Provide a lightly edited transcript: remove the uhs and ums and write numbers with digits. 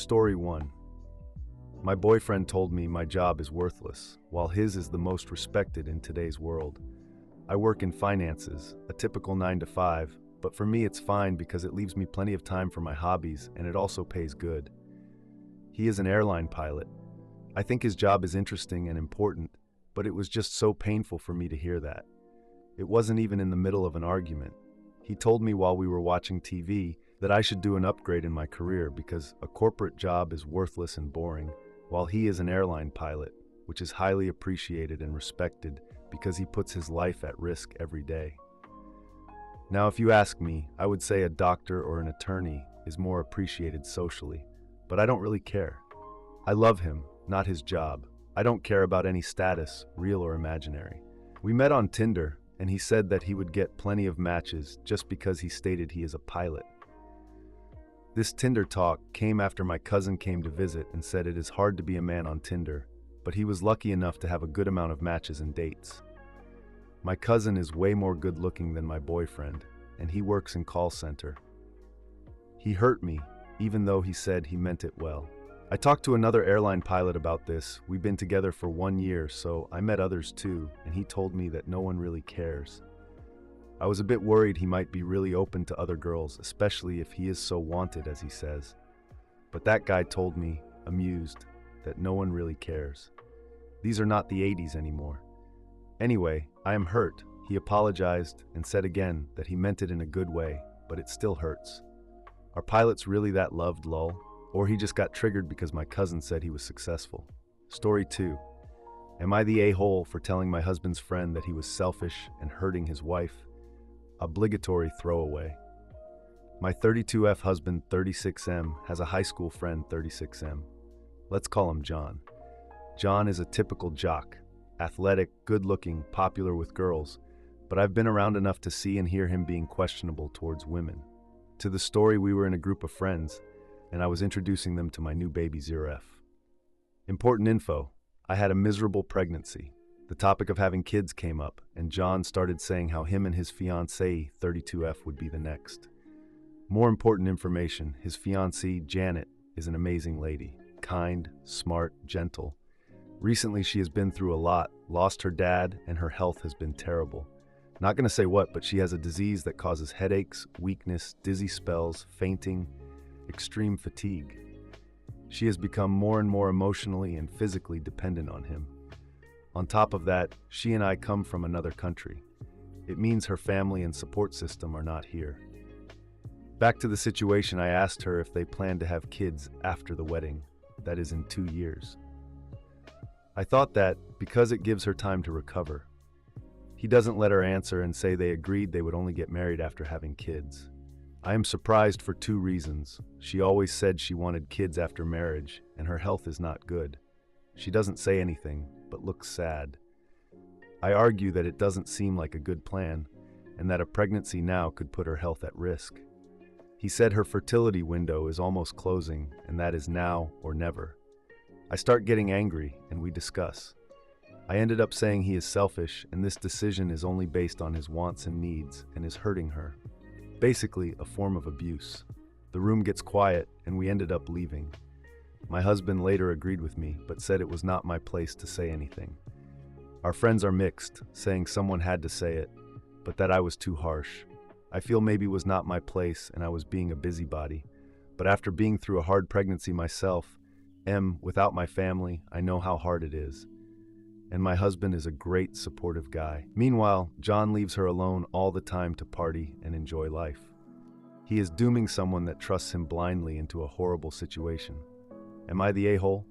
Story 1. My boyfriend told me my job is worthless, while his is the most respected in today's world. I work in finances, a typical 9 to 5, but for me it's fine because it leaves me plenty of time for my hobbies and it also pays good. He is an airline pilot. I think his job is interesting and important, but it was just so painful for me to hear that. It wasn't even in the middle of an argument. He told me while we were watching TV that I should do an upgrade in my career because a corporate job is worthless and boring, while he is an airline pilot, which is highly appreciated and respected because he puts his life at risk every day. Now, if you ask me, I would say a doctor or an attorney is more appreciated socially, but I don't really care. I love him, not his job. I don't care about any status, real or imaginary. We met on Tinder, and he said that he would get plenty of matches just because he stated he is a pilot. This Tinder talk came after my cousin came to visit and said it is hard to be a man on Tinder, but he was lucky enough to have a good amount of matches and dates. My cousin is way more good-looking than my boyfriend, and he works in call center. He hurt me, even though he said he meant it well. I talked to another airline pilot about this. We've been together for 1 year, so I met others too, and he told me that no one really cares. I was a bit worried he might be really open to other girls, especially if he is so wanted as he says. But that guy told me, amused, that no one really cares. These are not the 80s anymore. Anyway, I am hurt. He apologized and said again that he meant it in a good way, but it still hurts. Are pilots really that loved, lol? Or he just got triggered because my cousin said he was successful? Story 2. Am I the a-hole for telling my husband's friend that he was selfish and hurting his wife? Obligatory throwaway. My 32F husband 36M has a high school friend 36M. Let's call him John. John is a typical jock, athletic, good-looking, popular with girls, but I've been around enough to see and hear him being questionable towards women. To the story, we were in a group of friends, and I was introducing them to my new baby 0F. Important info, I had a miserable pregnancy. The topic of having kids came up, and John started saying how him and his fiancée, 32F, would be the next. More important information, his fiancée, Janet, is an amazing lady, kind, smart, gentle. Recently, she has been through a lot, lost her dad, and her health has been terrible. Not going to say what, but she has a disease that causes headaches, weakness, dizzy spells, fainting, extreme fatigue. She has become more and more emotionally and physically dependent on him. On top of that, she and I come from another country. It means her family and support system are not here. Back to the situation, I asked her if they plan to have kids after the wedding, that is in 2 years. I thought that because it gives her time to recover. He doesn't let her answer and say they agreed they would only get married after having kids. I am surprised for 2 reasons. She always said she wanted kids after marriage, and her health is not good. She doesn't say anything, but looks sad. I argue that it doesn't seem like a good plan, and that a pregnancy now could put her health at risk. He said her fertility window is almost closing, and that is now or never. I start getting angry, and we discuss. I ended up saying he is selfish, and this decision is only based on his wants and needs, and is hurting her. Basically, a form of abuse. The room gets quiet, and we ended up leaving. My husband later agreed with me, but said it was not my place to say anything. Our friends are mixed, saying someone had to say it, but that I was too harsh. I feel maybe it was not my place and I was being a busybody. But after being through a hard pregnancy myself, without my family, I know how hard it is. And my husband is a great, supportive guy. Meanwhile, John leaves her alone all the time to party and enjoy life. He is dooming someone that trusts him blindly into a horrible situation. Am I the a-hole?